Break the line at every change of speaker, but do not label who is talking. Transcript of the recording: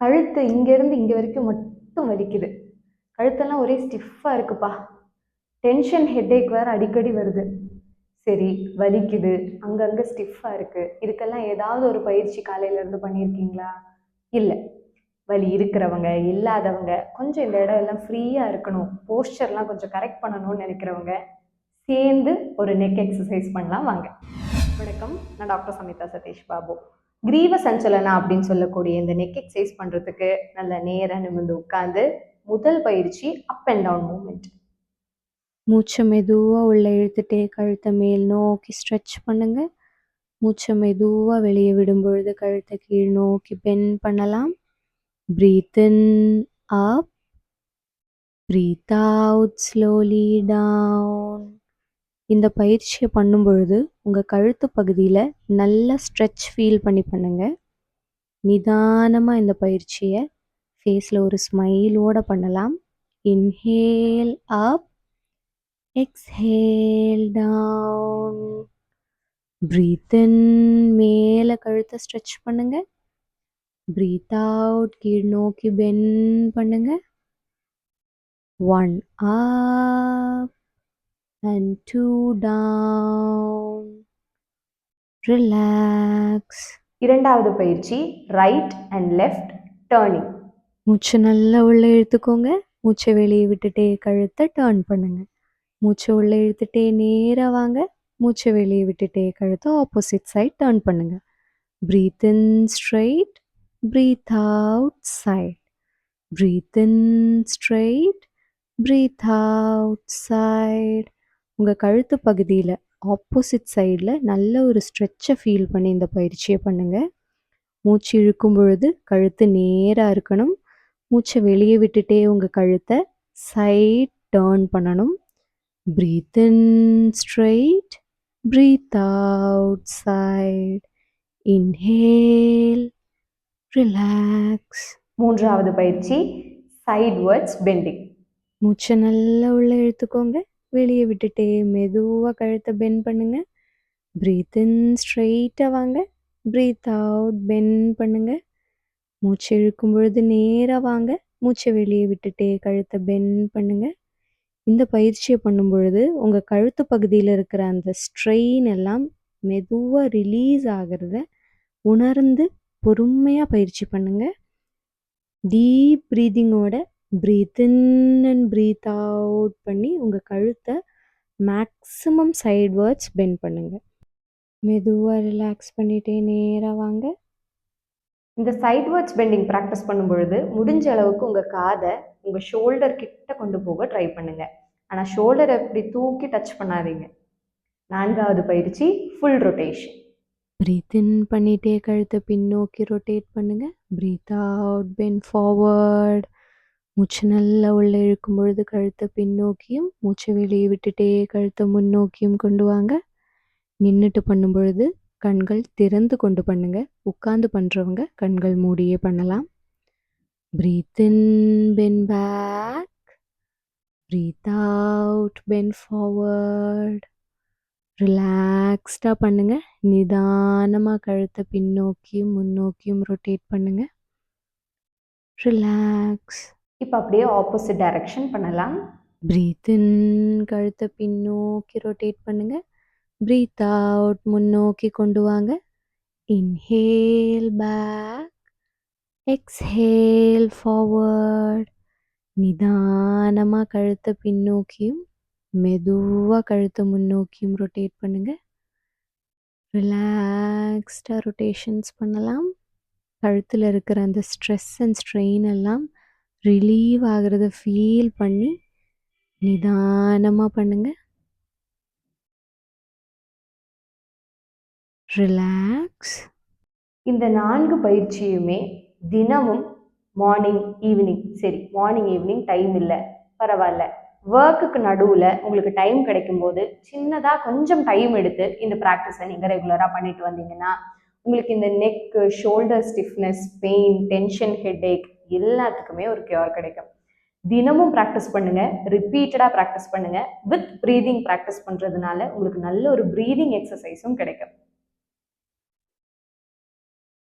கழுத்து இங்கேருந்து இங்கே வரைக்கும் மட்டும் வலிக்குது. கழுத்தெல்லாம் ஒரே ஸ்டிஃபாக இருக்குப்பா. டென்ஷன் ஹெட்டேக் வேறு அடிக்கடி வருது. சரி, வலிக்குது, அங்கங்கே ஸ்டிஃபாக இருக்குது. இதுக்கெல்லாம் ஏதாவது ஒரு பயிற்சி காலையிலேருந்து பண்ணியிருக்கீங்களா? இல்லை. வலி இருக்கிறவங்க, இல்லாதவங்க, கொஞ்சம் இந்த இடம் எல்லாம் ஃப்ரீயாக இருக்கணும், போஸ்டர்லாம் கொஞ்சம் கரெக்ட் பண்ணணும்னு நினைக்கிறவங்க சேர்ந்து ஒரு நெக் எக்ஸசைஸ் பண்ணலாம் வாங்க. வணக்கம், நான் டாக்டர் சமிதா சதீஷ் பாபு. கிரீவ சஞ்சலனா அப்படின்னு சொல்லக்கூடிய இந்த நெக் எக்ஸசைஸ் பண்ணுறதுக்கு நல்ல நேராக நிமிர்ந்து உட்காந்து முதல் பயிற்சி அப் அண்ட் டவுன் மூமெண்ட்.
மூச்சை மெதுவாக உள்ளே இழுத்துட்டே கழுத்தை மேல் நோக்கி ஸ்ட்ரெச் பண்ணுங்க. மூச்சை மெதுவாக வெளியே விடும் பொழுது கழுத்தை கீழ் நோக்கி பெண்ட் பண்ணலாம். பிரீத் இன் அப், பிரீத் அவுட் ஸ்லோலி டவுன். இந்த பயிற்சியை பண்ணும் பொழுது உங்கள் கழுத்து பகுதியில் நல்ல ஸ்ட்ரெச் ஃபீல் பண்ணி பண்ணுங்க. நிதானமாக இந்த பயிற்சியை ஃபேஸில் ஒரு ஸ்மைலோடு பண்ணலாம். Inhale up, exhale down. Breathe in, மேலே கழுத்தை ஸ்ட்ரெச் பண்ணுங்க. Breathe out, கீழ் நோக்கி பெண்ட் பண்ணுங்க. 1 up and 2 down. Relax.
இரண்டாவது பயிற்சி ரைட் அண்ட் லெஃப்ட் டேர்னிங்.
மூச்சை நல்லா உள்ளே இழுத்துக்கோங்க. மூச்சை வெளியே விட்டுட்டே கழுத்தை டேர்ன் பண்ணுங்க. மூச்சை உள்ளே இழுத்துட்டே நேராக வாங்க. மூச்சை வெளியே விட்டுட்டே கழுத்தை ஆப்போசிட் சைட் டேர்ன் பண்ணுங்க. Breathe in straight, breathe out side. Breathe in straight, breathe out side. உங்கள் கழுத்து பகுதியில் ஆப்போசிட் சைடில் நல்ல ஒரு ஸ்ட்ரெச்சை ஃபீல் பண்ணி இந்த பயிற்சியை பண்ணுங்கள். மூச்சு இழுக்கும் பொழுது கழுத்து நேராக இருக்கணும். மூச்சை வெளியே விட்டுட்டே உங்கள் கழுத்தை சைட் டேர்ன் பண்ணணும். Breathe in straight, breathe out side. Inhale, relax.
மூன்றாவது பயிற்சி சைட்வர்ட்ஸ் பெண்டிங்.
மூச்சை நல்லா உள்ளே இழுத்துக்கோங்க. வெளியே விட்டுட்டே மெதுவாக கழுத்தை பெண்ட் பண்ணுங்க. பிரீத் இன் ஸ்ட்ரெயிட்டாக வாங்க. பிரீத் அவுட் பெண்ட் பண்ணுங்க. மூச்சு இழுக்கும் பொழுது நேராக வாங்க. மூச்சை வெளியே விட்டுட்டே கழுத்தை பெண்ட் பண்ணுங்க. இந்த பயிற்சியை பண்ணும் பொழுது உங்கள் கழுத்து பகுதியில் இருக்கிற அந்த ஸ்ட்ரெயின் எல்லாம் மெதுவாக ரிலீஸ் ஆகிறத உணர்ந்து பொறுமையாக பயிற்சி பண்ணுங்கள். டீப் ப்ரீதிங்கோட breathe in and breathe out பண்ணி உங்கள் கழுத்தை மேக்ஸிமம் சைட்வர்ட்ஸ் பெண்ட் பண்ணுங்கள். மெதுவாக ரிலாக்ஸ் பண்ணிகிட்டே நேராக வாங்க.
இந்த சைட்வர்ட்ஸ் பெண்டிங் ப்ராக்டிஸ் பண்ணும் பொழுது முடிஞ்ச அளவுக்கு உங்கள் காதை உங்கள் ஷோல்டர் கிட்ட கொண்டு போக ட்ரை பண்ணுங்கள். ஆனால் ஷோல்டரை எப்படி தூக்கி டச் பண்ணாதீங்க. நான்காவது பயிற்சி ஃபுல் ரொட்டேஷன்.
பிரீத் இன் பண்ணிகிட்டே கழுத்தை பின்னோக்கி ரொட்டேட் பண்ணுங்கள். Breathe out bend forward. மூச்சு நல்லா உள்ளே இழுக்கும் பொழுது கழுத்தை பின்னோக்கியும் மூச்சை வெளியே விட்டுட்டே கழுத்தை முன்னோக்கியும் கொண்டு வாங்க. நின்றுட்டு பண்ணும் பொழுது கண்கள் திறந்து கொண்டு பண்ணுங்க. உட்கார்ந்து பண்ணுறவங்க கண்கள் மூடியே பண்ணலாம். Breathe in bend back, breathe out bend forward. ரிலாக்ஸ்டாக பண்ணுங்க. நிதானமாக கழுத்தை பின்னோக்கியும் முன்னோக்கியும் ரொட்டேட் பண்ணுங்க. ரிலாக்ஸ்.
இப்போ அப்படியே ஆப்போசிட் டைரக்ஷன் பண்ணலாம்.
பிரீத் இன் கழுத்தை பின்னோக்கி ரொட்டேட் பண்ணுங்க. பிரீத் அவுட் முன்னோக்கி கொண்டு வாங்க. Inhale back, exhale forward. நிதானமாக கழுத்தை பின்னோக்கியும் மெதுவாக கழுத்தை முன்னோக்கியும் ரொட்டேட் பண்ணுங்க. ரிலாக்ஸ்டாக ரொட்டேஷன்ஸ் பண்ணலாம். கழுத்தில் இருக்கிற அந்த ஸ்ட்ரெஸ் அண்ட் ஸ்ட்ரெயின் எல்லாம் ரிலீவ் ஆகிறத ஃபீல் பண்ணி நிதானமாக பண்ணுங்க. ரிலாக்ஸ்.
இந்த 4 பயிற்சியுமே தினமும் மார்னிங் ஈவினிங், சரி மார்னிங் ஈவினிங் டைம் இல்லை பரவாயில்ல, ஒர்க்குக்கு நடுவில் உங்களுக்கு டைம் கிடைக்கும்போது சின்னதாக கொஞ்சம் டைம் எடுத்து இந்த ப்ராக்டிஸை நீங்கள் ரெகுலராக பண்ணிட்டு வந்தீங்கன்னா உங்களுக்கு இந்த neck, shoulder stiffness, pain, tension, headache எல்லாத்துக்குமே ஒரு கியூர் கிடைக்கும். தினமும் ப்ராக்டிஸ் பண்ணுங்கள், ரிப்பீட்டடாக ப்ராக்டிஸ் பண்ணுங்கள். வித் ப்ரீதிங் ப்ராக்டிஸ் பண்ணுறதுனால உங்களுக்கு நல்ல ஒரு ப்ரீதிங் எக்ஸசைஸும் கிடைக்கும்.